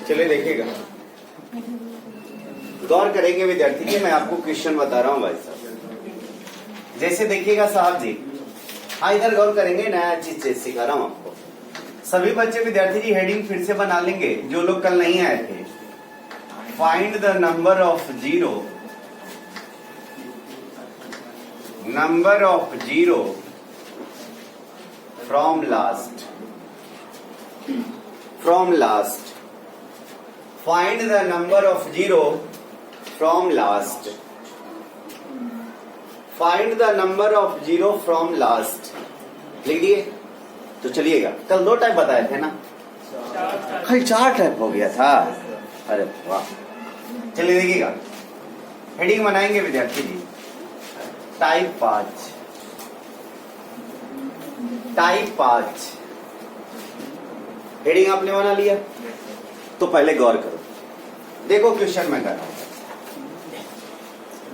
चलिए देखिएगा, गौर करेंगे विद्यार्थी जी। मैं आपको क्वेश्चन बता रहा हूं भाई साहब। जैसे देखिएगा साहब जी, हाँ इधर गौर करेंगे, नया चीज सिखा रहा हूं आपको। सभी बच्चे विद्यार्थी जी हेडिंग फिर से बना लेंगे जो लोग कल नहीं आए थे। Find the number of zero, number of zero from last, from last. Find the number of zero from last, find the number of zero from last. लिख दिए? तो चलिएगा, कल 2 टाइप बताए थे ना, कल 4 टाइप हो गया था। अरे वाह, चलिए देखिएगा, हेडिंग बनाएंगे विद्यार्थी जी। टाइप 5, टाइप 5 हेडिंग आपने बना लिया। तो पहले गौर करो, देखो क्वेश्चन में कर रहा हूं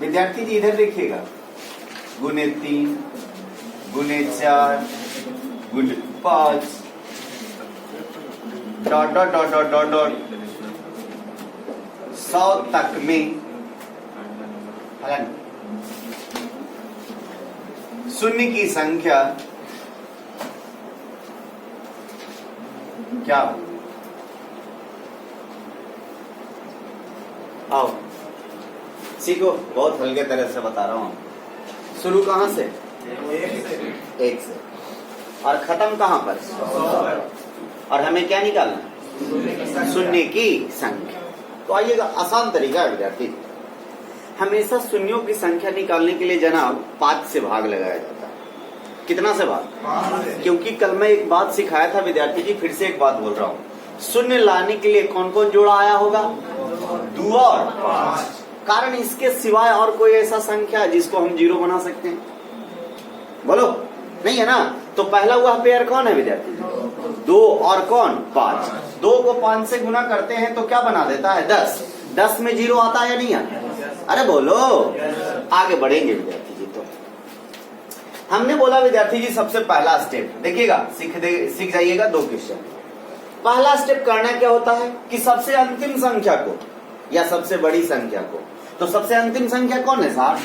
विद्यार्थी जी। इधर देखिएगा, गुने 3, गुने 4, गुने 5, dot dot dot dot dot dot 100 तक में शून्य की संख्या क्या हो? आओ सीखो, बहुत हल्के तरह से बता रहा हूं। शुरू कहां से? 1 से। और खत्म कहां पर? 100। और हमें क्या निकालना? शून्य की संख्या। तो आइएगा, आसान तरीका है विद्यार्थी। हमेशा शून्यों की संख्या निकालने के लिए जनाब 5 से भाग लगाया जाता है। कितना से भाग? 5। क्योंकि कल मैं एक बात सिखाया था विद्यार्थी जी, फिर से एक बात बोल रहा हूँ। शून्य लाने के लिए कौन कौन जोड़ा आया होगा? 2 और 5। कारण इसके सिवाय और कोई ऐसा संख्या है जिसको हम 0 बना सकते हैं? बोलो, नहीं है ना। तो पहला हुआ पेयर कौन है विद्यार्थी? 2 और कौन? 5। 2 को 5 से गुना करते हैं तो क्या बना देता है? 10। 10 में 0 आता है या नहीं आता? अरे बोलो, आगे बढ़ेंगे विद्यार्थी जी। तो हमने बोला विद्यार्थी जी सबसे पहला स्टेप देखिएगा, सीख जाइएगा 2 क्वेश्चन। पहला स्टेप करना क्या होता है कि सबसे अंतिम संख्या को या सबसे बड़ी संख्या को, तो सबसे अंतिम संख्या कौन है साहब?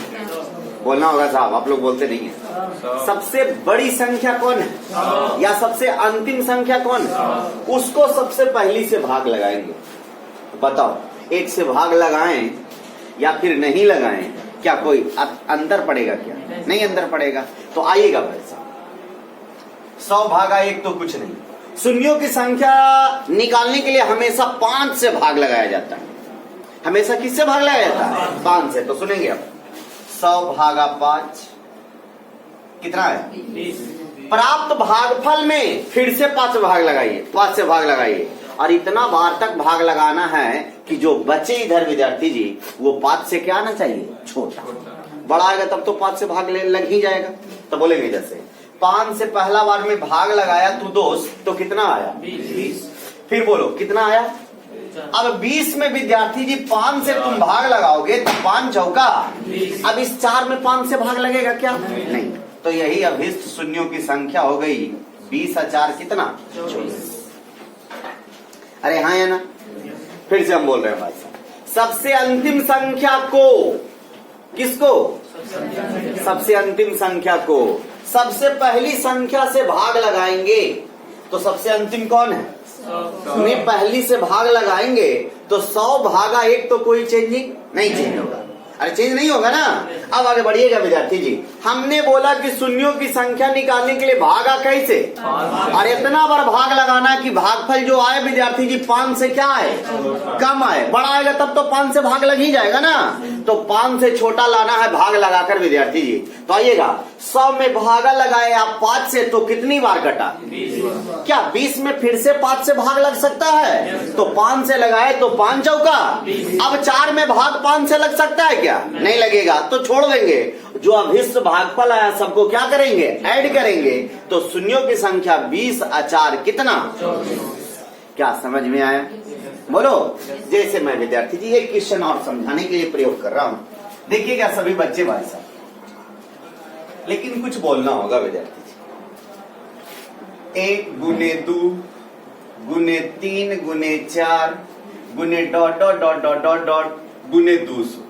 बोलना होगा साहब, आप लोग बोलते नहीं है। सबसे बड़ी संख्या कौन है या सबसे अंतिम संख्या कौन है? उसको सबसे पहली से भाग लगाएंगे। बताओ, 1 से भाग लगाएं या फिर नहीं लगाएं, क्या कोई अंदर पड़ेगा? क्या नहीं अंदर पड़ेगा। तो आइएगा भाई साहब, 100 भागा 1 तो कुछ नहीं। शून्यों की संख्या निकालने के लिए हमेशा 5 से भाग लगाया जाता है। हमेशा किससे भाग लगाया जाता है? 5 से। तो सुनेंगे अब, 100 भागा 5 कितना है? 20। प्राप्त भागफल में फिर से 5 भाग लगाइए, 5 से भाग लगाइए, और इतना बार तक भाग लगाना है कि जो बचे इधर विद्यार्थी जी वो 5 से क्या आना चाहिए? छोटा। बड़ा आएगा तब तो 5 से भाग लग ही जाएगा। तो बोलेंगे जैसे 5 से पहला बार में भाग लगाया तू दोस्त, तो कितना आया? 20। फिर बोलो कितना आया? अब 20 में विद्यार्थी जी 5 से तुम भाग लगाओगे तो 5 चौका 20। अब इस 4 में 5 से भाग लगेगा क्या? नहीं। तो यही अभिष्ट शून्यों की संख्या हो गई 20 और 4 कितना? 24। अरे हाँ या ना? फिर से हम बोल रहे हैं भाई साहब, सबसे अंतिम संख्या को, किसको? सबसे अंतिम संख्या को सबसे पहली संख्या से भाग लगाएंगे। तो सबसे अंतिम कौन है? में पहली से भाग लगाएंगे तो 100 भागा 1 तो कोई चेंजिंग नहीं चेंज होगा। अरे चेंज नहीं होगा ना। अब आगे बढ़िएगा विद्यार्थी जी, हमने बोला कि शून्यों की संख्या निकालने के लिए भागा कैसे? और इतना बार भाग लगाना कि भागफल जो आए विद्यार्थी जी 5 से क्या आए? कम आए। बड़ा आएगा तब तो 5 से भाग लग ही जाएगा ना। तो 5 से छोटा लाना है भाग लगाकर विद्यार्थी जी। तो आइएगा, 100 में भागा लगाए आप 5 से, तो कितनी बार कटा? 20। क्या 20 में फिर से 5 से भाग लग सकता है? तो 5 से लगाए तो 5 चौका। अब 4 में भाग 5 से लग सकता है क्या? नहीं लगेगा। तो छोड़ देंगे, जो अभिष्ट भागफल आया सबको क्या करेंगे? ऐड करेंगे। तो शून्यों की संख्या 20 और 4 कितना? 24। क्या समझ में आया? बोलो। जैसे मैं विद्यार्थी जी एक क्वेश्चन और समझाने के लिए प्रयोग कर रहा हूं, देखिएगा सभी बच्चे भाई साहब, लेकिन कुछ बोलना होगा विद्यार्थी जी। 1 गुने 2 गुने 3 गुने 4 गुने dot dot dot dot dot dot गुने 200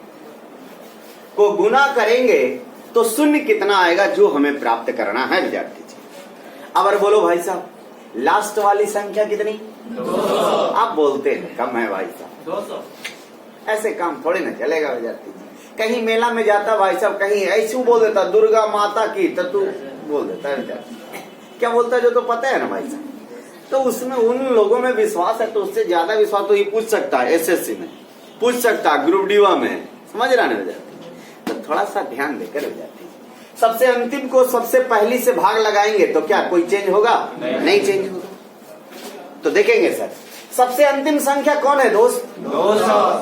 को गुना करेंगे तो शून्य कितना आएगा जो हमें प्राप्त करना है विद्यार्थी जी। अब अगर बोलो भाई साहब लास्ट वाली संख्या कितनी? 200। आप बोलते हैं कम है भाई साहब 200। ऐसे काम थोड़े ना चलेगा विद्यार्थी जी। कहीं मेला में जाता भाई साहब, कहीं ऐसे बोल देता दुर्गा माता की, तो तू बोल देता है क्या बोलता है जो तो पता है ना भाई साहब। तो उसमें उन लोगों में विश्वास है, तो उससे ज्यादा विश्वास तो ये पूछ सकता है, एसएससी में पूछ सकता है, ग्रुप डीवा में, समझ रहा है विद्यार्थी। तो थोड़ा सा ध्यान देकर विद्यार्थी सबसे अंतिम को सबसे पहली से भाग लगाएंगे तो क्या कोई चेंज होगा? नहीं चेंज होगा। तो देखेंगे सर सबसे अंतिम संख्या कौन है दोस्त?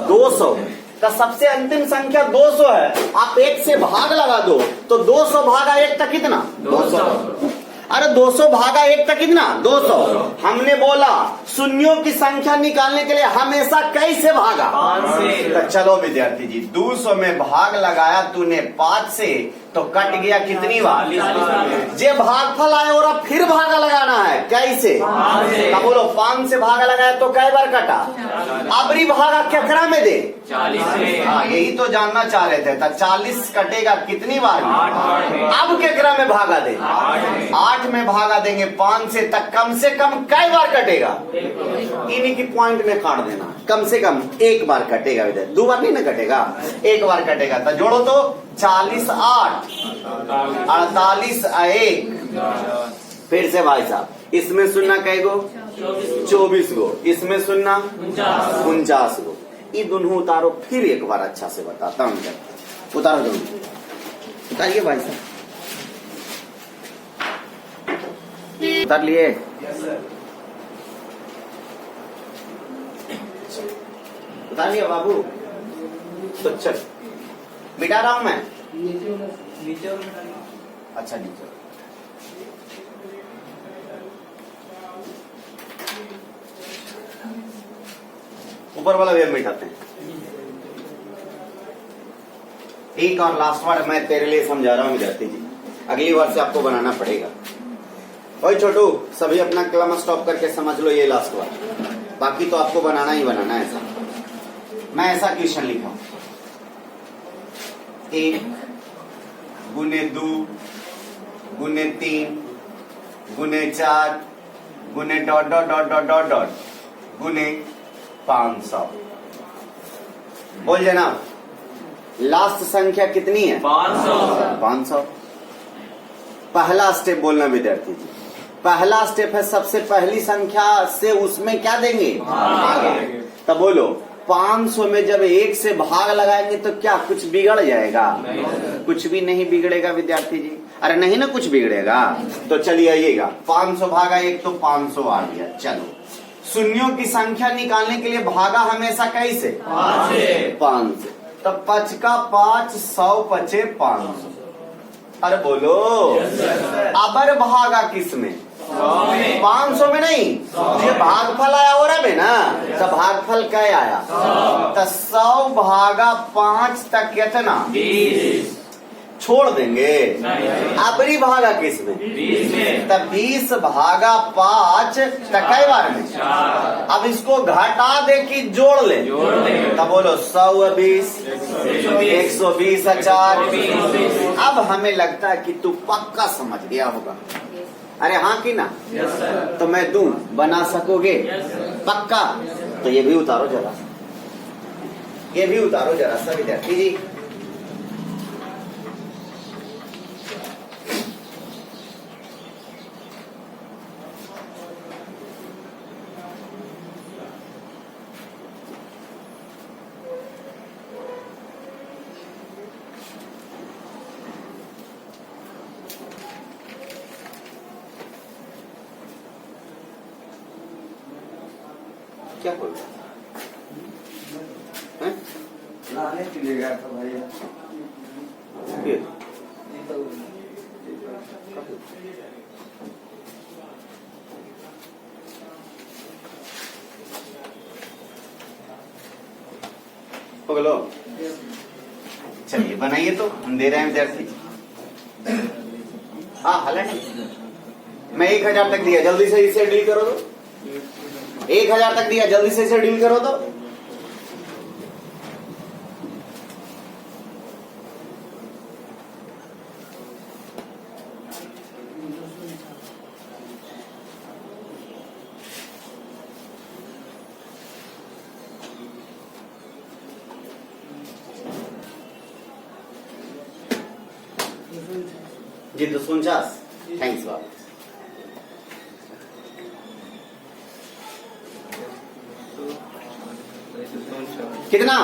200। तो सबसे अंतिम संख्या 200 है। आप 1 से भाग लगा दो तो 200 भागा 1 तक कितना? 200। अरे 200 भागा 1 तक कितना? 200। हमने बोला शून्यों की संख्या निकालने के लिए हमेशा कैसे भागा? 5 से। तो चलो विद्यार्थी जी 200 में भाग लगाया तूने 5 से, तो कट गया कितनी बार? जे भागफल आए और अब फिर भागा लगाना है कैसे? तो बोलो 5 से भागा लगाया तो कै बार कटा? अबरी भागा केकरा में दे? 40 से। हाँ यही तो जानना चाह रहे थे। तो 40 कटेगा कितनी बार? 8 में। अब केकरा में भागा दे? 8 में भागा देंगे 5 से, तक कम से कम कै बार कटेगा? इन्हीं की पॉइंट में काट देना, कम से कम 1 बार कटेगा विद्यार्थी, 2 बार नहीं ना कटेगा, 1 बार कटेगा। तो जोड़ो तो 40 8 48 1। फिर से भाई साहब इसमें सुनना कै गो? 24 गो। इसमें सुनना 49 गो। ये दोनों उतारो, फिर एक बार अच्छा से बताता हूँ। उतारो दोनों, उतारिए भाई साहब, उतार लिए? उतार लिया बाबू? तो चल मिटा रहा हूं मैं। नीचे अच्छा नीचे ऊपर वाला भी हम मिटाते हैं। एक और लास्ट वर्ड मैं तेरे लिए समझा रहा हूं विद्यार्थी जी, अगली बार से आपको बनाना पड़ेगा। ओए छोटू सभी अपना कलम स्टॉप करके समझ लो, ये लास्ट वर्ड, बाकी तो आपको बनाना ही बनाना है। ऐसा मैं ऐसा क्वेश्चन लिखा 1 गुने 2 गुने 3 गुने 4 गुने dot dot dot dot dot dot गुने 500। बोल जनाब लास्ट संख्या कितनी है? 500। पहला स्टेप बोलना विद्यार्थी जी, पहला स्टेप है सबसे पहली संख्या से उसमें क्या देंगे? भाग। तब बोलो 500 में जब 1 से भाग लगाएंगे तो क्या कुछ बिगड़ जाएगा? कुछ भी नहीं बिगड़ेगा विद्यार्थी जी। अरे नहीं ना कुछ बिगड़ेगा। तो चलिए आइएगा 500 भागा 1 तो 500 आ गया। चलो शून्यों की संख्या निकालने के लिए भागा हमेशा कैसे? 5 से। तब 5 का 5 100 पचे 500। अरे बोलो अबर भागा किस में? 500 में नहीं, ये भागफल आया हो रहा है ना, तो भागफल क्या आया? तो 100 भागा 5 तक कितना? 20 छोड़ देंगे। अबरी भागा किस में? 20 में। तब 20 भागा 5 तक कई बार में? अब इसको घटा दे कि जोड़ ले? तब बोलो 100 20 120 4। अब हमें लगता है कि तू पक्का समझ गया होगा। अरे हाँ कि ना? तो मैं दूं, बना सकोगे? पक्का? तो ये भी उतारो जरा, ये भी उतारो जरा सा विद्यार्थी जी। क्या बोल लाने के लिए गया था भैया। बोलो चलिए बनाइए, तो हम दे रहे हैं विद्यार्थी। हाँ हालांकि मैं 1000 तक दिया, जल्दी से इसे डील करो तो। 1000 तक दिया, जल्दी से इसे डील करो तो। जी 249, थैंक्स बाबा। कितना?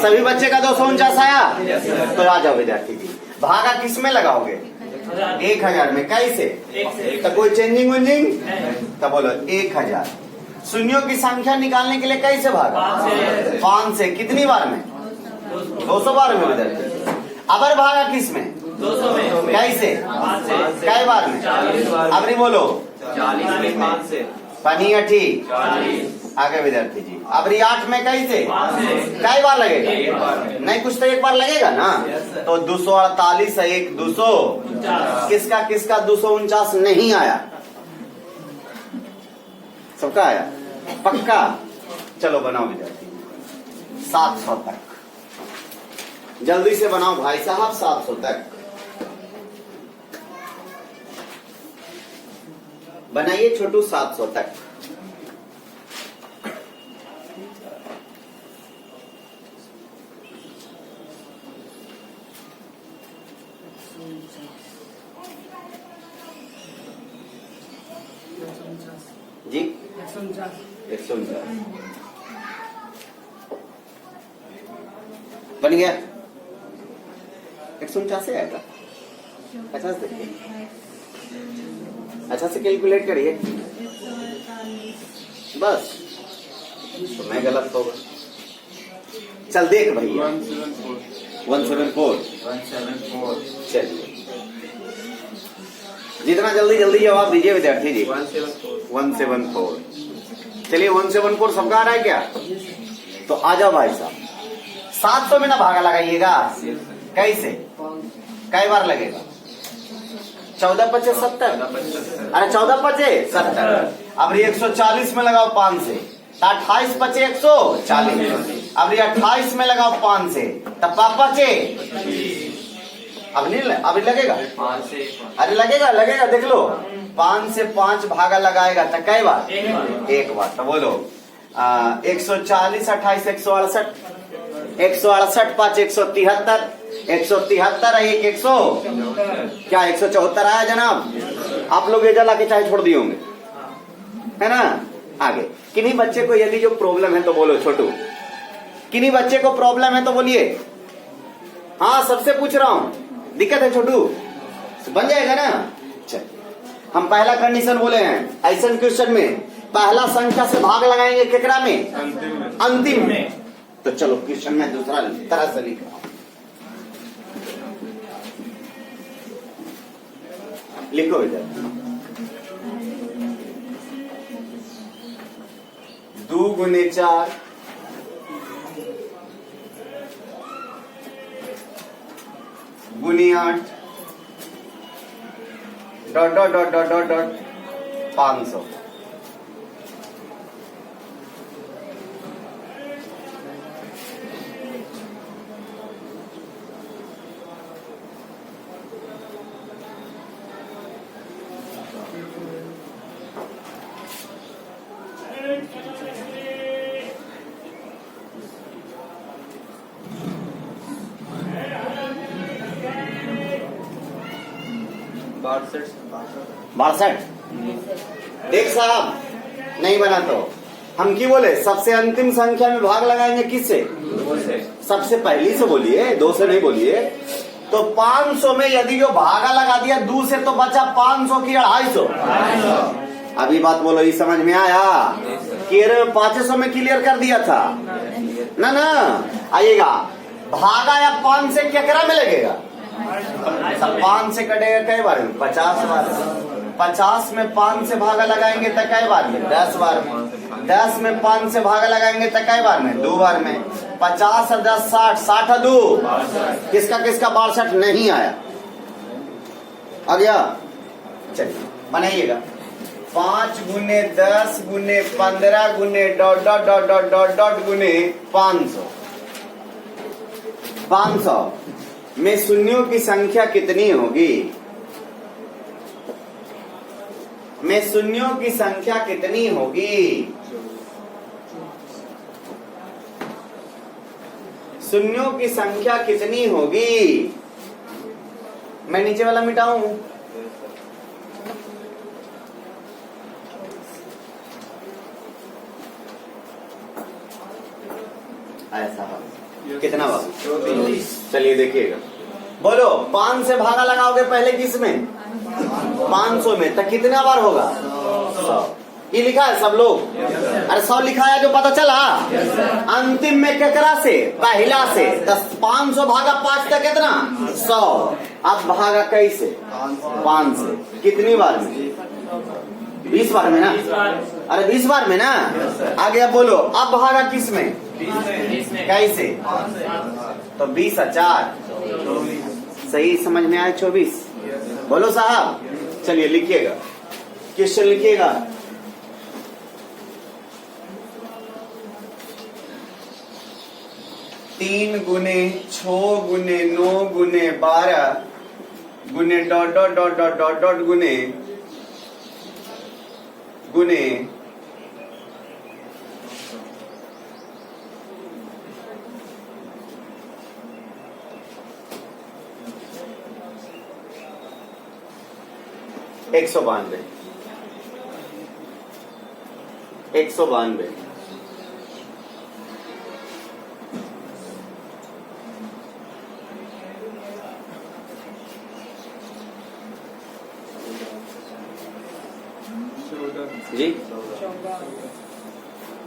सभी बच्चे का 249 आया? तो आ जाओ विद्यार्थी जी, भागा किस में लगाओगे? 1000 में। कैसे? तो कोई चेंजिंग वेंजिंग? तो बोलो 1000। शून्यों की संख्या निकालने के लिए कैसे भागा? 5 से। कितनी बार में? 200 बार में विद्यार्थी। अबर भागा किस में? 200 में। कैसे? कई बार में? अब नहीं बोलो 40 में 5 से। पानी अठी 40। आगे विद्यार्थी जी। अब 8 में कैसे? 5 से। कई बार लगेगा? एक बार में। नहीं, कुछ तो एक बार लगेगा ना। तो 248 है, 1 200। किसका किसका 249 नहीं आया? सबका आया? पक्का? चलो बनाओ विद्यार्थी, 700 तक जल्दी से बनाओ भाई साहब, 700 तक बनाइए छोटू, 700 तक। जी 149 बन गया। 149 से आएगा। अच्छा से कैलकुलेट करिए बस, तो मैं गलत होगा। चल देख भैया 174। चलिए जितना जल्दी जल्दी जवाब दीजिए विद्यार्थी जी। 174। चलिए 174 सबका आ रहा है क्या? तो आ जाओ भाई साहब, 700 में ना भागा लगाइएगा। कैसे? कई बार लगेगा? 14 पचे 70। अरे 14 पचे 70। अब ये 140 में लगाओ 5 से, 28 पचे 140। अब ये 28 में लगाओ 5 से, तब पापा चे अब नहीं अभी लगेगा? 5 से। अरे लगेगा लगेगा, देख लो। 5 से 5 भागा लगाएगा तो कई बार? एक बार। तो बोलो 140 28 168। 168 5 173। 173 1 100 क्या 174 आया जनाब? आप लोग ये जला के चाहे छोड़ दिए होंगे, है ना। आगे किन्हीं बच्चे को यदि जो प्रॉब्लम है तो बोलो छोटू। किन्हीं बच्चे को प्रॉब्लम है तो बोलिए। हाँ सबसे पूछ रहा हूँ, दिक्कत है छोटू? बन जाएगा ना। चलिए हम पहला कंडीशन बोले हैं, ऐसा क्वेश्चन में पहला संख्या से भाग लगाएंगे केकरा में? अंतिम में। तो चलो क्वेश्चन में दूसरा तरह से लिख रहा हूं, लिखो इधर। 2 गुने 4 गुनी 8 dot dot dot dot dot dot 500। बासठ। देख साहब नहीं बना तो हम की बोले, सबसे अंतिम संख्या में भाग लगाएंगे किससे? 2 से। सबसे पहली से बोलिए, 2 से नहीं बोलिए। तो 500 में यदि जो भागा लगा दिया 2 से तो बचा 500 की 250। अभी बात बोलो, ये समझ में आया? कि 500 में क्लियर कर दिया था ना। ना आइएगा, भागा या 5 से क्या में लगेगा? 5 से कटेगा कई बार में? 50 बार। 50 में 5 से भागा लगाएंगे तो कई बार में? 10 बार में। 10 में 5 से भागा लगाएंगे तो कई बार में? 2 बार में। 50 और 10 60, 60 और 2 किसका किसका 62 नहीं आया? आ गया? चलिए बनाइएगा 5 गुने 10 गुने 15 गुने dot dot dot dot dot dot गुने 500। 500 में शून्यों की संख्या कितनी होगी? में शून्यों की संख्या कितनी होगी? शून्यों की संख्या कितनी होगी? मैं नीचे वाला मिटाऊं? ऐसा कितना बाबू? चलिए देखिएगा, बोलो 5 से भागा लगाओगे पहले किसमें? 500 में, तो कितना बार होगा? 100। ये लिखा है सब लोग? अरे 100 लिखा है जो पता चला? अंतिम में केकरा से? पहला से। 500 भागा 5 तक कितना? 100। अब भागा कैसे? 5 से। कितनी बार में? 20 बार में ना? अरे 20 बार में ना? आगे अब बोलो, अब भागा किस में? कैसे? तो 20 और 4 सही समझ में आया? 24। बोलो साहब, चलिए लिखिएगा, क्वेश्चन लिखिएगा। तीन गुने 6 गुने 9 गुने 12 गुने dot dot dot dot dot dot गुने गुने 192। 192 जी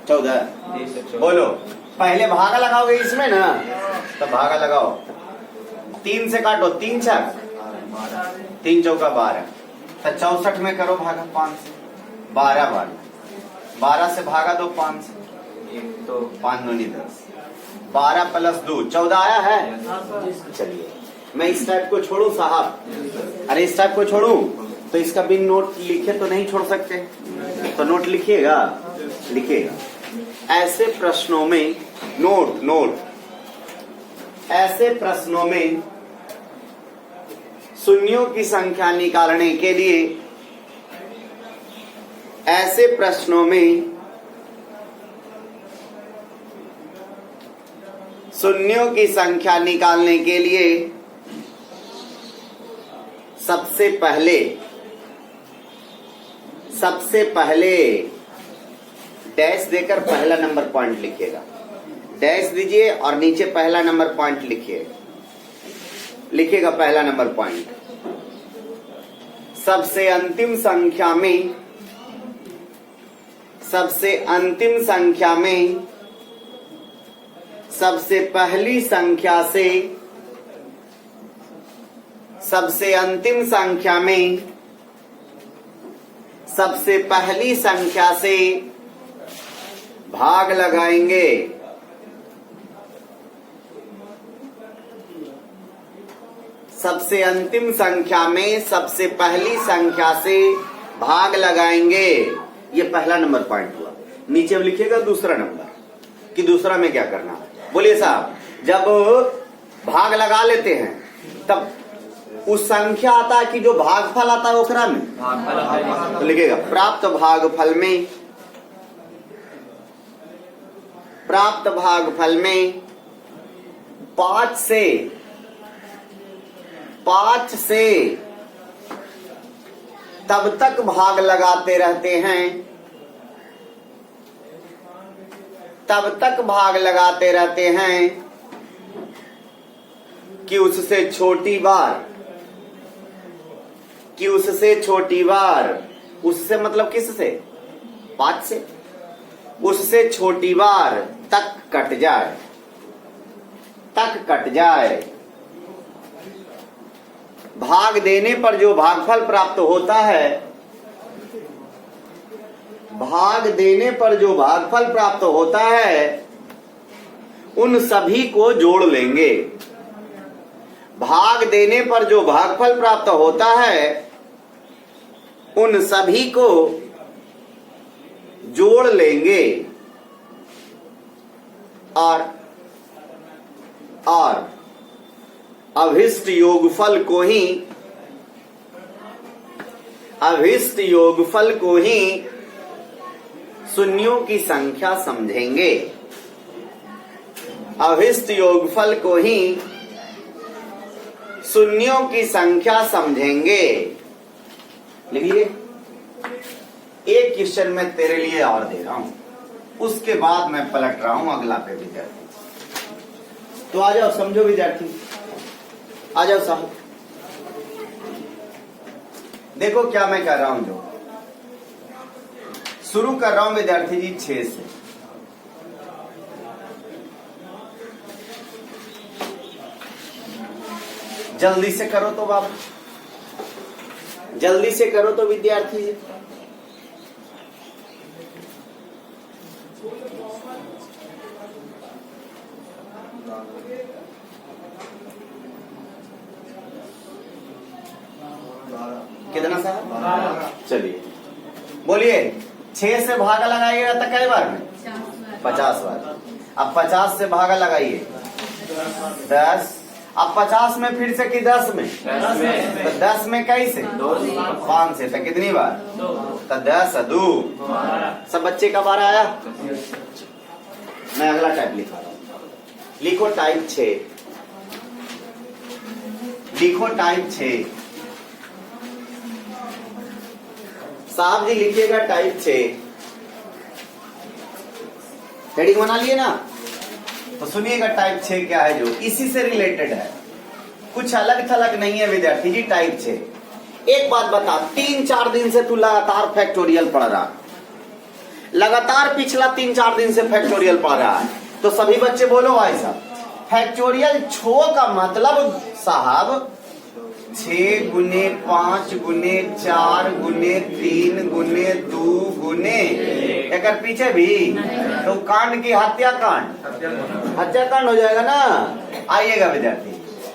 14। बोलो, पहले भागा लगाओगे इसमें ना, तो भागा लगाओ। 3 से काटो, 3 छक 3 चौका 12, तो 64 में करो भागा 5 से। 12 बार 12 से भागा दो 5 से, तो 5 9 10, 12 प्लस 2 14 आया है। चलिए मैं इस टाइप को छोड़ू साहब? अरे इस टाइप को छोड़ू तो इसका बिन नोट लिखे तो नहीं छोड़ सकते, तो नोट लिखिएगा। लिखिएगा ऐसे प्रश्नों में नोट नोट, ऐसे प्रश्नों में शून्यों की संख्या निकालने के लिए, ऐसे प्रश्नों में शून्यों की संख्या निकालने के लिए सबसे पहले डैश देकर पहला नंबर पॉइंट लिखिएगा। डैश दीजिए और नीचे पहला नंबर पॉइंट लिखिए। लिखिएगा पहला नंबर पॉइंट, सबसे अंतिम संख्या में, सबसे अंतिम संख्या में सबसे पहली संख्या से, सबसे अंतिम संख्या में सबसे पहली संख्या से भाग लगाएंगे। सबसे अंतिम संख्या में सबसे पहली संख्या से भाग लगाएंगे। ये पहला नंबर पॉइंट हुआ। नीचे अब लिखिएगा दूसरा नंबर कि दूसरा में क्या करना है। बोलिए साहब, जब भाग लगा लेते हैं तब उस संख्या आता है कि जो भागफल आता है ओकरा में तो लिखिएगा प्राप्त भागफल में, प्राप्त भागफल में 5 से तब तक भाग लगाते रहते हैं, तब तक भाग लगाते रहते हैं कि उससे छोटी बार, कि उससे छोटी बार, उससे मतलब किससे? 5 से, उससे छोटी बार तक कट जाए, तक कट जाए। भाग देने पर जो भागफल प्राप्त होता है, भाग देने पर जो भागफल प्राप्त होता है उन सभी को जोड़ लेंगे। भाग देने पर जो भागफल प्राप्त होता है उन सभी को जोड़ लेंगे और अभिष्ट योगफल को ही शून्यों की संख्या समझेंगे। अभिष्ट योगफल को ही शून्यों की संख्या समझेंगे। लिखिए, एक क्वेश्चन मैं तेरे लिए और दे रहा हूं, उसके बाद मैं पलट रहा हूं अगला पे विद्यार्थी। तो आ जाओ, समझो विद्यार्थी, आ जाओ साहब। देखो क्या मैं कर रहा हूं, जो शुरू कर रहा हूं विद्यार्थी जी 6 से। जल्दी से करो तो बाबू, जल्दी से करो तो विद्यार्थी जी। कितना साहब? चलिए बोलिए, 6 से भागा लगाइएगा तो कई बार में? 50 बार। अब 50 से भागा लगाइए 10। अब 50 में फिर से कि 10 में? 10 में। तो 10 में कैसे? 5 से। तो कितनी बार? तो 10 2। सब बच्चे का 12 आया। मैं अगला टाइप लिखा रहा हूं। लिखो टाइप 6। लिखो टाइप 6। साहब जी लिखिएगा टाइप 6। हेडिंग बना लिए ना? तो सुनिएगा टाइप 6 क्या है, जो इसी से रिलेटेड है, कुछ अलग थलग नहीं है विद्यार्थी जी। टाइप 6, एक बात बता, 3-4 दिन से तू लगातार फैक्टोरियल पढ़ रहा, लगातार पिछला 3-4 दिन से फैक्टोरियल पढ़ रहा है। तो सभी बच्चे बोलो भाई साहब, फैक्टोरियल छो का मतलब साहब 6 गुने 5 गुने 4 गुने 3 गुने 2 गुने एक पीछे भी तो कांड की हत्याकांड हो जाएगा ना। आइएगा विद्यार्थी,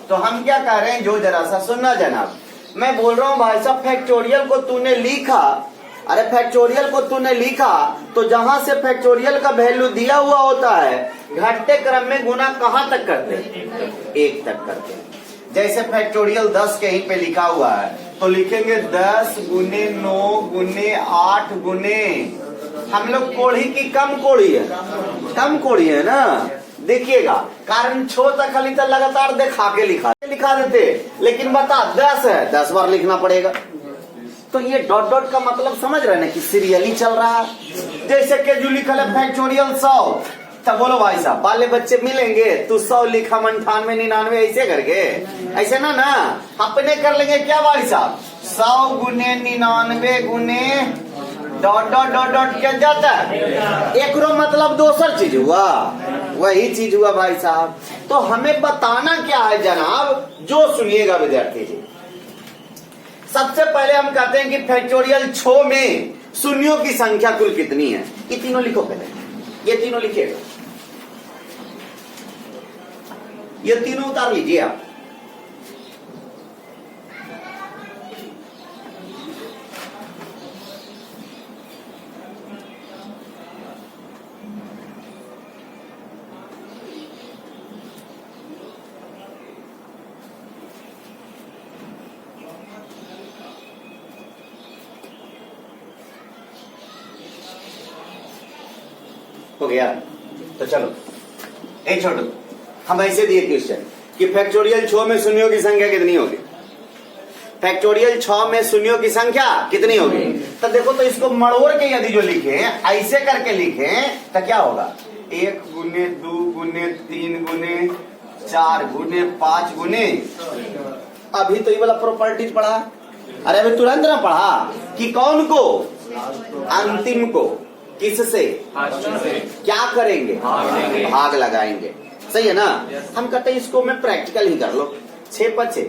तो हम क्या कह रहे हैं, जो जरा सा सुनना जनाब। मैं बोल रहा हूँ भाई साहब, फैक्टोरियल को तूने लिखा, अरे फैक्टोरियल को तूने लिखा तो जहां से फैक्टोरियल का वैल्यू दिया हुआ होता है, घटते क्रम में गुना कहां तक करते? 1 तक करते। जैसे फैक्टोरियल 10 कहीं पे लिखा हुआ है तो लिखेंगे 10 गुने 9 गुने 8 गुने। हम लोग कोढ़ी की कम कोढ़ी है, कम कोढ़ी है ना। देखिएगा, कारण छो तक खाली तो लगातार दिखा के लिखा देते, लेकिन बता 10 है, 10 बार लिखना पड़ेगा। तो ये डॉट डॉट का मतलब समझ रहे ना कि सीरियली चल रहा है। जैसे कि जो लिखा है फैक्टोरियल 100, तब बोलो भाई साहब, बाले बच्चे मिलेंगे तू 100 लिखा 98 99 ऐसे करके, ऐसे ना अपने कर लेंगे क्या भाई साहब? 100 गुने 99 गुने डॉट डॉट डॉट डॉट क्या जाता है? एक रो मतलब दूसर चीज हुआ, वही चीज हुआ भाई साहब। तो हमें बताना क्या है जनाब, जो सुनिएगा विद्यार्थी जी। सबसे पहले हम कहते हैं कि फैक्टोरियल 6 में शून्यों की संख्या कुल कितनी है। ये तीनों लिखो पहले, ये तीनों लिखिएगा, ये तीनों उतार लीजिए आप। हो गया? तो चलो एक छोड़ो, हम ऐसे दिए क्वेश्चन कि फैक्टोरियल 6 में शून्यों की संख्या कितनी होगी। फैक्टोरियल 6 में शून्यों की संख्या कितनी होगी? तो देखो, तो इसको मड़ोड़ के यदि जो लिखे, ऐसे करके लिखे, तो क्या होगा? 1 गुने 2 गुने 3 गुने 4 गुने 5 गुने। अभी तो ये वाला प्रॉपर्टीज पढ़ा, अरे अभी तुरंत ना पढ़ा कि कौन को? अंतिम को। किससे? क्या करेंगे? भाग लगाएंगे। सही है ना? हम कहते हैं इसको मैं प्रैक्टिकल ही कर लो। 6 5 6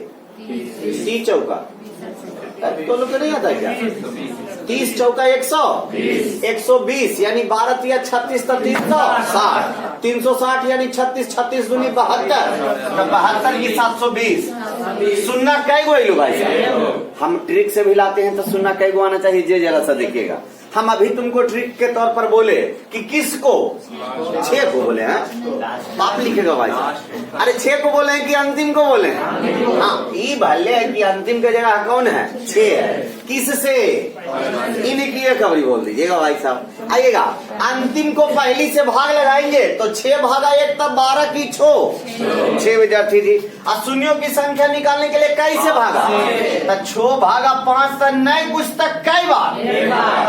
30 चौका तो लोग को नहीं आता क्या? 30 चौका 100, 120 यानी 12 या 36 तो 360, 360 यानी 36, 36 दूनी 72, तो 72 की 720। सुनना कै गो आइलो भाई साहब? हम ट्रिक से भी लाते हैं तो सुनना कै गो आना चाहिए, जे जरा सा देखिएगा। हम अभी तुमको ट्रिक के तौर पर बोले कि किसको? 6 को बोले हैं, आप लिखेगा भाई साहब। अरे 6 को बोले हैं कि अंतिम को बोले हैं? हाँ, ये भले है कि अंतिम का जगह कौन है? 6 है। किससे? इन्हीं की खबरी बोल दीजिएगा भाई साहब। आइएगा, अंतिम को पहली से भाग लगाएंगे तो 6 भागा 1 तब 12 की 6 विद्यार्थी जी। और शून्यों की संख्या निकालने के लिए कैसे भागा? तो 6 भागा 5 तक नहीं कुछ तक कई बार।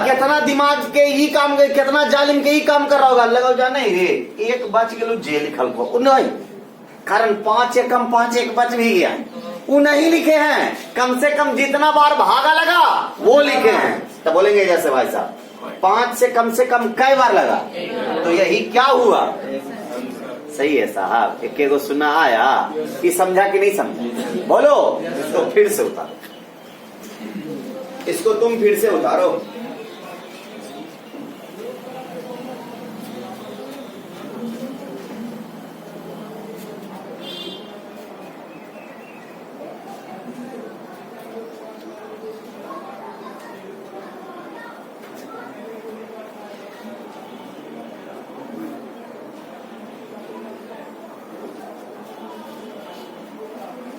कितना दिमाग के ही काम, कितना जालिम के ही काम कर रहा होगा। लगाओ जाने रे, 1 बच गए जे लिखल को नहीं, कारण 5 एकम 5 1 बच भी गया, वो नहीं लिखे हैं। कम से कम जितना बार भागा लगा वो लिखे हैं। तो बोलेंगे जैसे भाई साहब 5 से कम कई बार लगा, तो यही क्या हुआ? सही है साहब, एक को सुना आया कि समझा कि नहीं समझा? बोलो। तो फिर से उतारो, इसको तुम फिर से उतारो।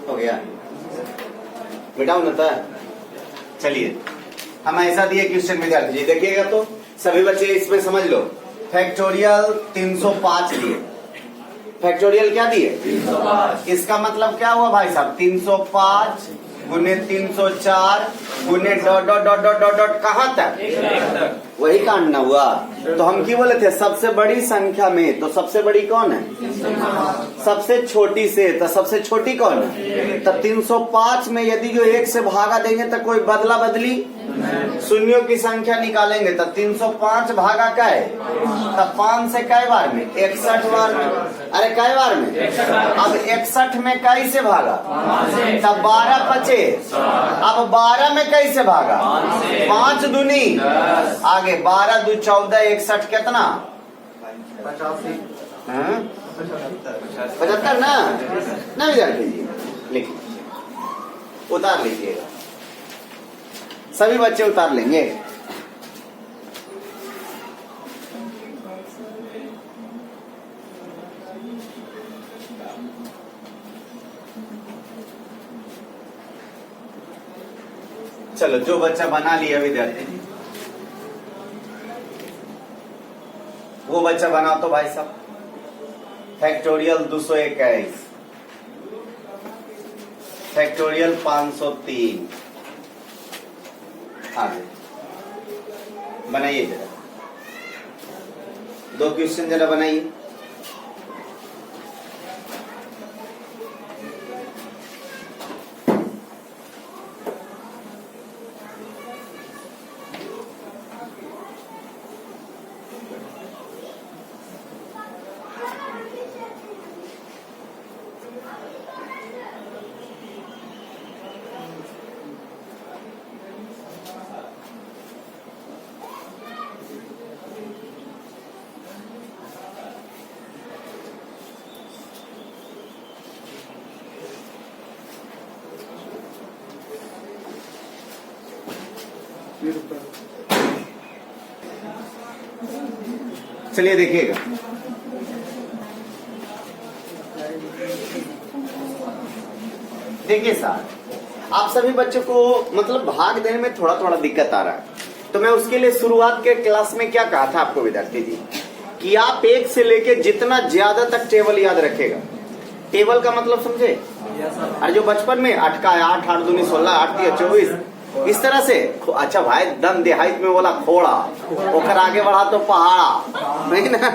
हो गया, मिटाऊ ना था। चलिए, हम ऐसा दिए क्वेश्चन विद्यार्थी जी, देखिएगा तो सभी बच्चे इसमें समझ लो। फैक्टोरियल 305 दिए। फैक्टोरियल क्या दिए? 305। इसका मतलब क्या हुआ भाई साहब? 305 गुने 304 गुने dot dot dot dot dot dot कहाँ तक? वही काटना हुआ। तो हम क्यों बोले थे सबसे बड़ी संख्या में? तो सबसे बड़ी कौन है? सबसे छोटी से, तो सबसे छोटी कौन है? तो 305 में यदि जो 1 से भागा देंगे तो कोई बदला बदली? शून्यों की संख्या निकालेंगे तो 305 भागा कै? तब 5 से कै बार में? 61 बार में। अरे कै बार में? अब 61 में कैसे भागा? तब 12 बचे। अब 12 में कैसे भागा? 5 दूनी आगे 12 दू 14 61 कितना? 75 ना? ना विद्यार्थी जी लिखिए, उतार लीजिएगा, सभी बच्चे उतार लेंगे। चलो, जो बच्चा बना लिया विद्यार्थी जी वो बच्चा बना तो भाई साहब। फैक्टोरियल 221, फैक्टोरियल 503, आगे बनाइए जरा, 2 क्वेश्चन जरा बनाइए। चलिए देखिएगा, देखिए साहब, आप सभी बच्चों को मतलब भाग देने में थोड़ा थोड़ा दिक्कत आ रहा है, तो मैं उसके लिए शुरुआत के क्लास में क्या कहा था आपको विद्यार्थी जी कि आप 1 से लेके जितना ज्यादा तक टेबल याद रखेगा। टेबल का मतलब समझे? और जो बचपन में 8 का 8 8 दूनी 16 8 3 24 इस तरह से। अच्छा भाई, दम देहात में बोला खोड़ा, ओकर आगे बढ़ा तो पहाड़ा, नहीं ना?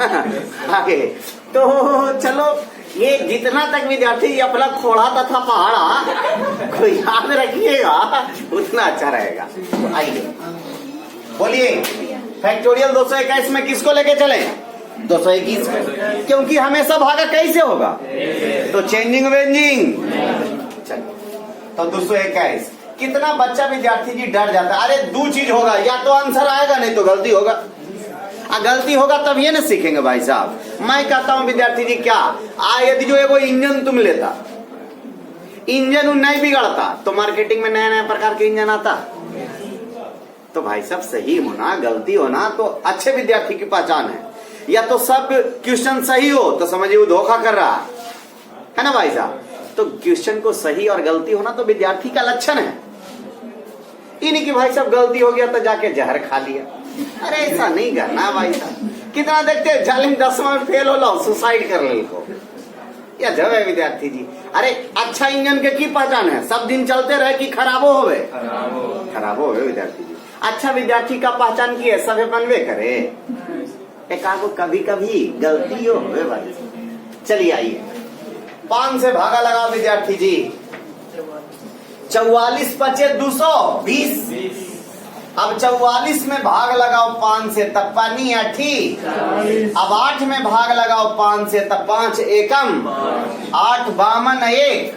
आगे तो चलो, ये जितना तक विद्यार्थी अपना खोड़ा तथा पहाड़ा को याद रखिएगा उतना अच्छा रहेगा। तो आइए बोलिए, फैक्टोरियल 221 में किसको लेके चले? 221 में, क्योंकि हमेशा भागा कैसे होगा? तो चेंजिंग वेंजिंग। चलो, तो 221 कितना बच्चा विद्यार्थी जी डर जाता है, अरे दो चीज होगा, या तो आंसर आएगा नहीं तो गलती होगा। गलती होगा तब ये ना सीखेंगे भाई साहब। मैं कहता हूं विद्यार्थी जी क्या यदि जो एगो इंजन तुम लेता, इंजन नहीं बिगड़ता तो मार्केटिंग में नया नया प्रकार के इंजन आता। तो भाई साहब सही होना गलती होना तो अच्छे विद्यार्थी की पहचान है। या तो सब क्वेश्चन सही हो तो समझिए वो धोखा कर रहा है ना भाई साहब। तो क्वेश्चन को सही और गलती होना तो विद्यार्थी का लक्षण है। इन्हीं की भाई साहब गलती हो गया तो जाके जहर खा लिया। अरे ऐसा नहीं करना भाई साहब। कितना देखते हैं जालिम 10वां में फेल हो लो सुसाइड कर ले को, या जब है विद्यार्थी जी। अरे अच्छा इंजन के की पहचान है, सब दिन चलते रहे कि खराबो होवे, खराबो होवे विद्यार्थी जी। अच्छा विद्यार्थी का पहचान की है सभी बनवे करे, एक आगो कभी कभी गलती हो भाई। चलिए आइए 5 से भागा लगाओ विद्यार्थी जी। 44 पचे 220। अब 44 में भाग लगाओ 5 से तब पानी 8। अब 8 में भाग लगाओ 5 से तब 5 एकम 8 52 1।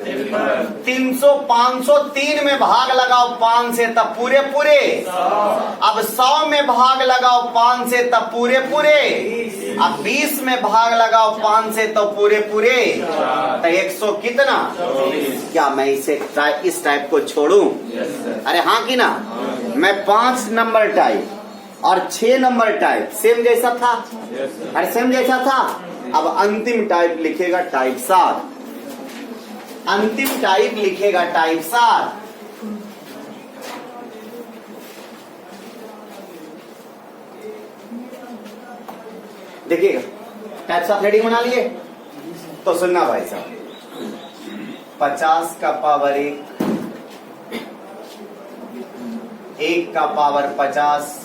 300 503 में भाग लगाओ 5 से तब पूरे पूरे। अब 100 में भाग लगाओ 5 से तब पूरे पूरे। अब 20 में भाग लगाओ 5 से तो पूरे पूरे। तो 100 कितना? क्या मैं इसे इस टाइप को छोड़ूं? अरे हाँ कि ना। मैं 5 नंबर टाइप और 6 नंबर टाइप सेम जैसा था। अरे सेम जैसा था। अब अंतिम टाइप लिखेगा टाइप 7। अंतिम टाइप लिखेगा टाइप 7। देखिएगा टाइप्स ऑफ हेडिंग बना लिए तो सुनना भाई साहब। 50 का पावर 1 का पावर 50,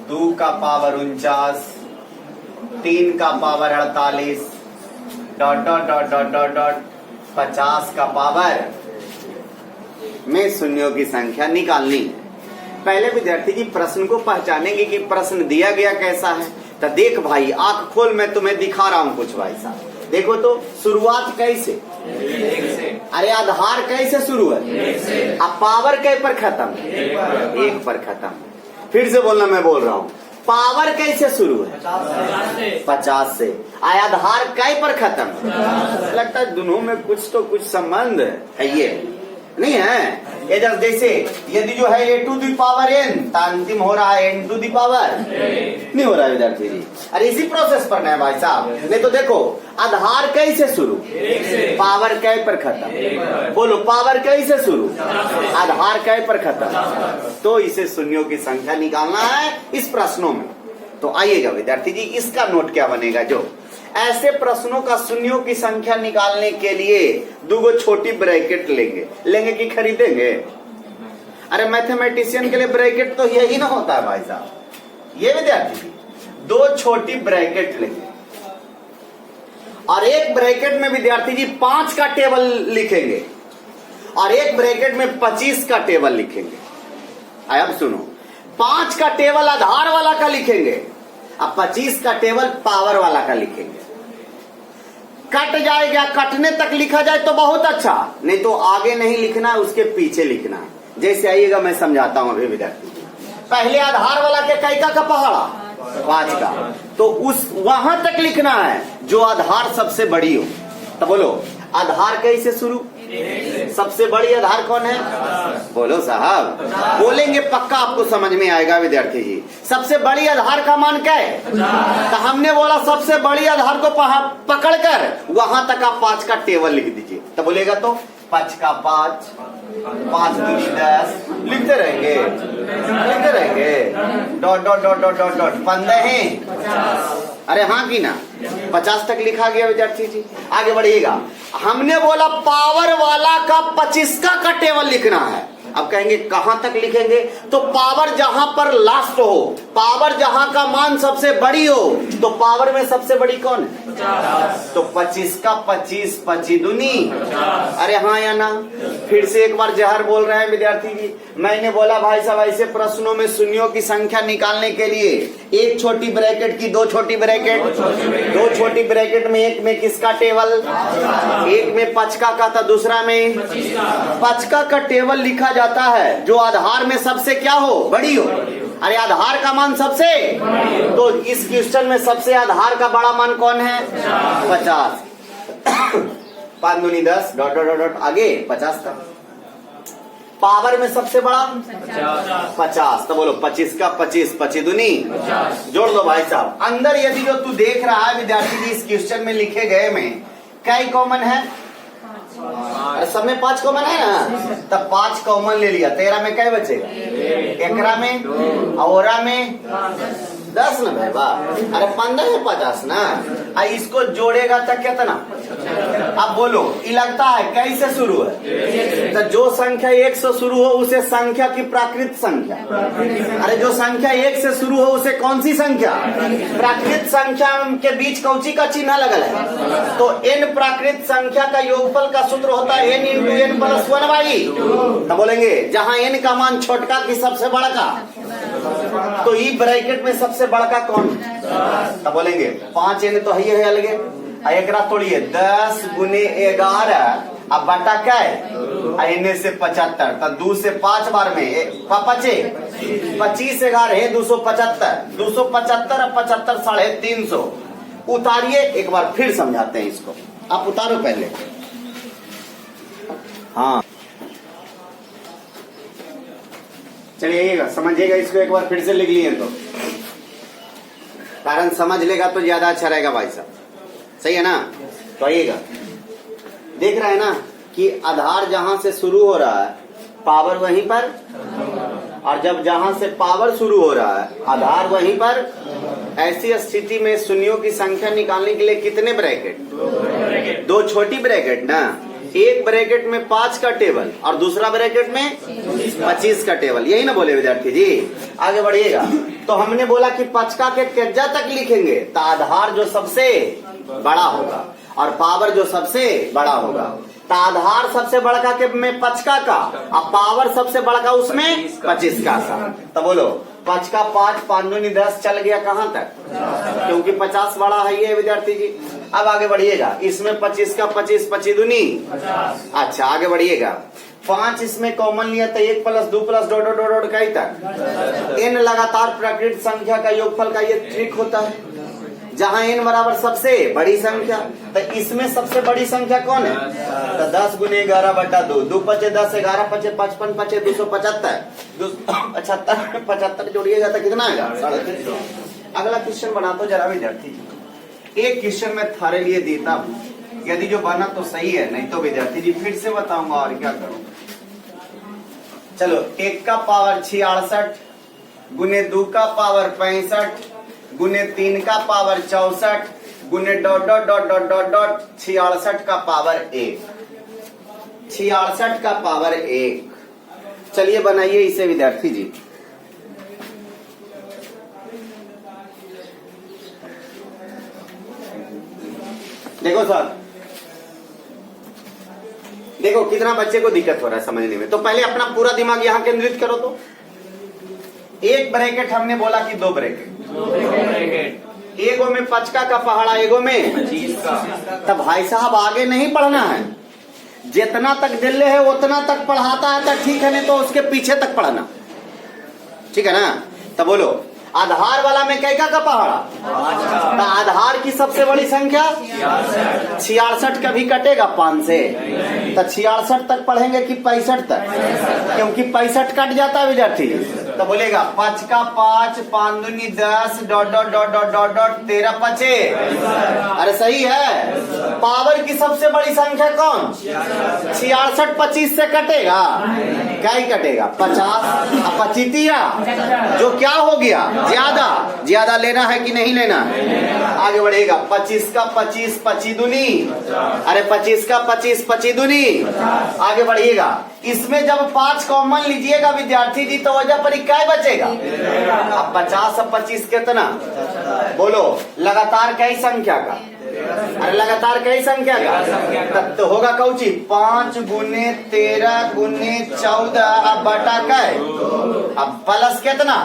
2 का पावर 49, 3 का power 48, dot dot dot dot dot dot 50 का पावर में शून्यों की संख्या निकालनी। पहले विद्यार्थी जी प्रश्न को पहचानेंगे कि प्रश्न दिया गया कैसा है। तो देख भाई आंख खोल, मैं तुम्हें दिखा रहा हूं कुछ भाई साहब। देखो तो शुरुआत कैसे, अरे आधार कैसे शुरू है, अब पावर कै पर खत्म, 1 पर खत्म। फिर से बोलना, मैं बोल रहा हूँ पावर कैसे शुरू है, 50 से। आधार कै पर खत्म। लगता है दोनों में कुछ तो कुछ संबंध है, ये नहीं है। ये जैसे यदि जो है a to the power n तो अंतिम हो रहा है n टू दी पावर नहीं हो रहा है विद्यार्थी जी। अरे इसी प्रोसेस पर है भाई साहब। नहीं तो देखो आधार कैसे शुरू, पावर कै पर खत्म। बोलो पावर कैसे शुरू, आधार कै पर खत्म। तो इसे शून्यों की संख्या निकालना है इस प्रश्नों में। तो आइएगा विद्यार्थी जी, इसका नोट क्या बनेगा। जो ऐसे प्रश्नों का शून्यों की संख्या निकालने के लिए 2 छोटी ब्रैकेट लेंगे कि खरीदेंगे। अरे मैथमेटिशियन के लिए ब्रैकेट तो यही ना होता है भाई साहब। ये विद्यार्थी 2 छोटी ब्रैकेट लेंगे और एक ब्रैकेट में विद्यार्थी जी 5 का टेबल लिखेंगे और एक ब्रैकेट में 25 का टेबल लिखेंगे। अब सुनो, 5 का टेबल आधार वाला का लिखेंगे, अब 25 का टेबल पावर वाला का लिखेंगे। कट जाएगा, कटने तक लिखा जाए तो बहुत अच्छा, नहीं तो आगे नहीं लिखना है, उसके पीछे लिखना है। जैसे आइएगा मैं समझाता हूं अभी विद्यार्थी। पहले आधार वाला के कैका का पहाड़ा 5 का, तो उस वहां तक लिखना है जो आधार सबसे बड़ी हो। तो बोलो आधार कैसे शुरू, सबसे बड़ी आधार कौन है, बोलो साहब। बोलेंगे पक्का आपको समझ में आएगा विद्यार्थी जी। सबसे बड़ी आधार का मान क्या है, तो हमने बोला सबसे बड़ी आधार को पकड़कर वहां तक आप 5 का टेबल लिख दीजिए। तो बोलेगा तो 5 का 5, 5 दूनी 10 लिखते रहेंगे dot dot dot dot dot dot 15। अरे हाँ की ना, 50 तक लिखा गया विद्यार्थी जी। आगे बढ़िएगा। हमने बोला पावर वाला का 25 का टेबल लिखना है। अब कहेंगे कहां तक लिखेंगे, तो पावर जहां पर लास्ट हो, पावर जहां का मान सबसे बड़ी हो। तो पावर में सबसे बड़ी कौन है, तो 25 का 25 25 दूनी, अरे हाँ या ना? फिर से एक बार जहर बोल रहे हैं विद्यार्थी जी। मैंने बोला भाई साहब ऐसे प्रश्नों में शून्यों की संख्या निकालने के लिए एक छोटी ब्रैकेट की दो छोटी ब्रैकेट, दो छोटी ब्रैकेट में एक में किसका टेबल, एक में पचका का था, दूसरा में पचका का टेबल लिखा जाता है जो आधार में सबसे क्या हो, बड़ी हो। अरे आधार का मान सबसे, तो इस क्वेश्चन में सबसे आधार का बड़ा मान कौन है, 50। 5 दूनी 10 डॉट डॉट डॉट डॉट आगे 50 तक। पावर में सबसे बड़ा 50, तो बोलो 25 का 25 25 दूनी, जोड़ दो भाई साहब। अंदर यदि जो तू देख रहा है विद्यार्थी जी, इस क्वेश्चन में लिखे गए में कई कॉमन है, सब में 5 कॉमन है ना, तब 5 कॉमन ले लिया। 13 में क्या बचेगा, एकरा में औरा में 10 ना भाई वाह, अरे 15 है 50 ना। इसको जोड़ेगा तो कितना, अब बोलो ये लगता है कैसे शुरू है, तो जो संख्या 1 से शुरू हो उसे संख्या की प्राकृत संख्या, अरे जो संख्या 1 से शुरू हो उसे कौन सी संख्या, प्राकृत संख्या के बीच कौची का चिन्ह लगल है, तो n प्राकृत संख्या का योगफल का सूत्र होता है n इंटू n प्लस 1 भाई। तो बोलेंगे जहां n का मान छोटका की सबसे बड़ा का, तो ई ब्रैकेट में सबसे बड़का कौन, तो बोलेंगे 5n तो है अलगे, एकरा तोड़िए 10 गुने 11 अब बटा क्या है, इन्हें से 75, तो 2 से 5 बार में 25 11 है 275, 275 और 75 350। उतारिए, एक बार फिर समझाते हैं इसको, आप उतारो पहले। हाँ चलिए समझिएगा इसको, एक बार फिर से लिख लिए तो, कारण समझ लेगा तो ज्यादा अच्छा रहेगा भाई साहब, सही है ना। तो आइएगा, देख रहे हैं ना कि आधार जहां से शुरू हो रहा है पावर वहीं पर, और जब जहां से पावर शुरू हो रहा है आधार वहीं पर। ऐसी स्थिति में शून्यों की संख्या निकालने के लिए कितने ब्रैकेट, दो छोटी ब्रैकेट ना, एक ब्रैकेट में 5 का टेबल और दूसरा ब्रैकेट में 25 का टेबल, यही ना बोले विद्यार्थी जी। आगे बढ़िएगा, तो हमने बोला कि पचका के कज्जा तक लिखेंगे तो आधार जो सबसे बड़ा होगा और पावर जो सबसे बड़ा होगा, तो आधार सबसे बड़का के में पचका का और पावर सबसे बड़का उसमें 25 का। तो बोलो 5 का 5 5 दूनी 10 चल गया कहाँ तक, क्योंकि 50 बड़ा है ये विद्यार्थी जी। अब आगे बढ़िएगा, इसमें 25 का 25 25 दूनी, अच्छा आगे बढ़िएगा, 5 इसमें कॉमन लिया तो 1 plus 2 plus dot dot dot कहीं तक। n लगातार प्राकृत संख्या का योगफल का ये ट्रिक होता है, जहां n बराबर सबसे बड़ी संख्या, तो इसमें सबसे बड़ी संख्या कौन है, तो 10 गुने 11 बटा 2, 2 पचे 10 11 पचे 55 पचे 275, 75 75 जोड़िएगा तो कितना आएगा, 350। अगला क्वेश्चन बना दो जरा विद्यार्थी, एक क्वेश्चन में थारे लिए देता हूँ, यदि जो बना तो सही है, नहीं तो विद्यार्थी जी फिर से बताऊंगा और क्या करूँ। चलो 1 का पावर 66 गुने 2 का पावर 65 गुने 3 का पावर 64 गुने dot dot dot dot dot dot 66 का पावर 1, 66 का पावर 1। चलिए बनाइए इसे विद्यार्थी जी। देखो सर, देखो कितना बच्चे को दिक्कत हो रहा है समझने में, तो पहले अपना पूरा दिमाग यहां केंद्रित करो। तो एक ब्रैकेट हमने बोला कि दो ब्रैकेट, एगो में पचका का पहाड़ा, एगो में 25 का। तब भाई साहब आगे नहीं पढ़ना है, जितना तक दिल्ले है उतना तक पढ़ाता है तो ठीक है, नहीं तो उसके पीछे तक पढ़ना, ठीक है ना। तब बोलो आधार वाला में कैका का पहाड़ा, तो आधार की सबसे बड़ी संख्या 66 कभी कटेगा 5 से, तो 66 तक पढ़ेंगे कि 65 तक, क्योंकि 65 कट जाता है विद्यार्थी। तो बोलेगा 5 का 5 5 दूनी 10 dot dot dot dot dot dot 13 पचे, अरे सही है। पावर की सबसे बड़ी संख्या कौन, 66 25 से कटेगा, क्या ही कटेगा 50, 25 जो क्या हो गया ज्यादा, ज्यादा लेना है कि नहीं लेना है, आगे बढ़ेगा। 25 का 25 25 दूनी, अरे 25 का 25 25 दूनी। आगे बढ़िएगा। इसमें जब 5 कॉमन लीजिएगा विद्यार्थी जी तो वजह पर क्या बचेगा? अब 50 और 25 कितना? बोलो लगातार कई संख्या का? अरे लगातार कई संख्या का? तब तो होगा कौची 5 गुने 13 गुने 14 अब बटा कै, अब प्लस कितना?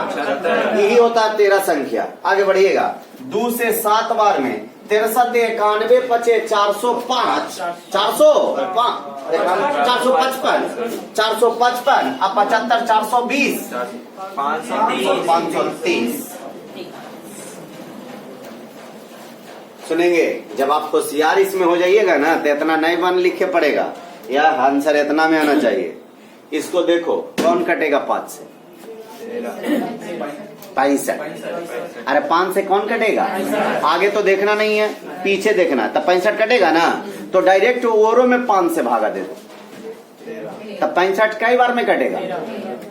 यही होता है 13 संख्या। आगे बढ़िएगा। 2 से 7 बार में 63 91 पचे 405 455 455 अब 75 420 530। सुनेंगे जब आप होशियार इसमें हो जाइएगा ना तो इतना नहीं वन लिखे पड़ेगा, या आंसर इतना में आना चाहिए। इसको देखो कौन कटेगा 5 से? 65। अरे 5 से कौन कटेगा? आगे तो देखना नहीं है, पीछे देखना। तब 65 कटेगा ना, तो डायरेक्ट ओरो में 5 से भागा दे दो, तब 65 कई बार में कटेगा?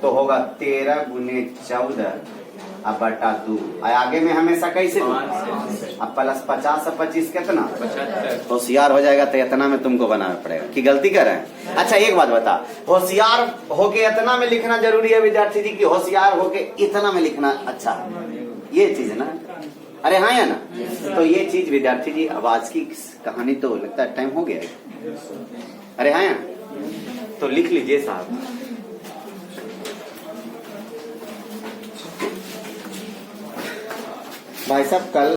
तो होगा 13 गुने 14 अब बटा 2। आगे में हमेशा कैसे दो? अब प्लस 50 और 25 कितना? होशियार हो जाएगा तो इतना में तुमको बनाना पड़ेगा कि गलती कर रहे हैं। अच्छा एक बात बता, होशियार होके इतना में लिखना जरूरी है विद्यार्थी जी की होशियार होके इतना में लिखना अच्छा है? ये चीज ना, अरे हाँ या ना? तो ये चीज विद्यार्थी जी अब आज की कहानी तो लगता है टाइम हो गया है। अरे हाँ या? तो लिख लीजिए साहब। भाई साहब कल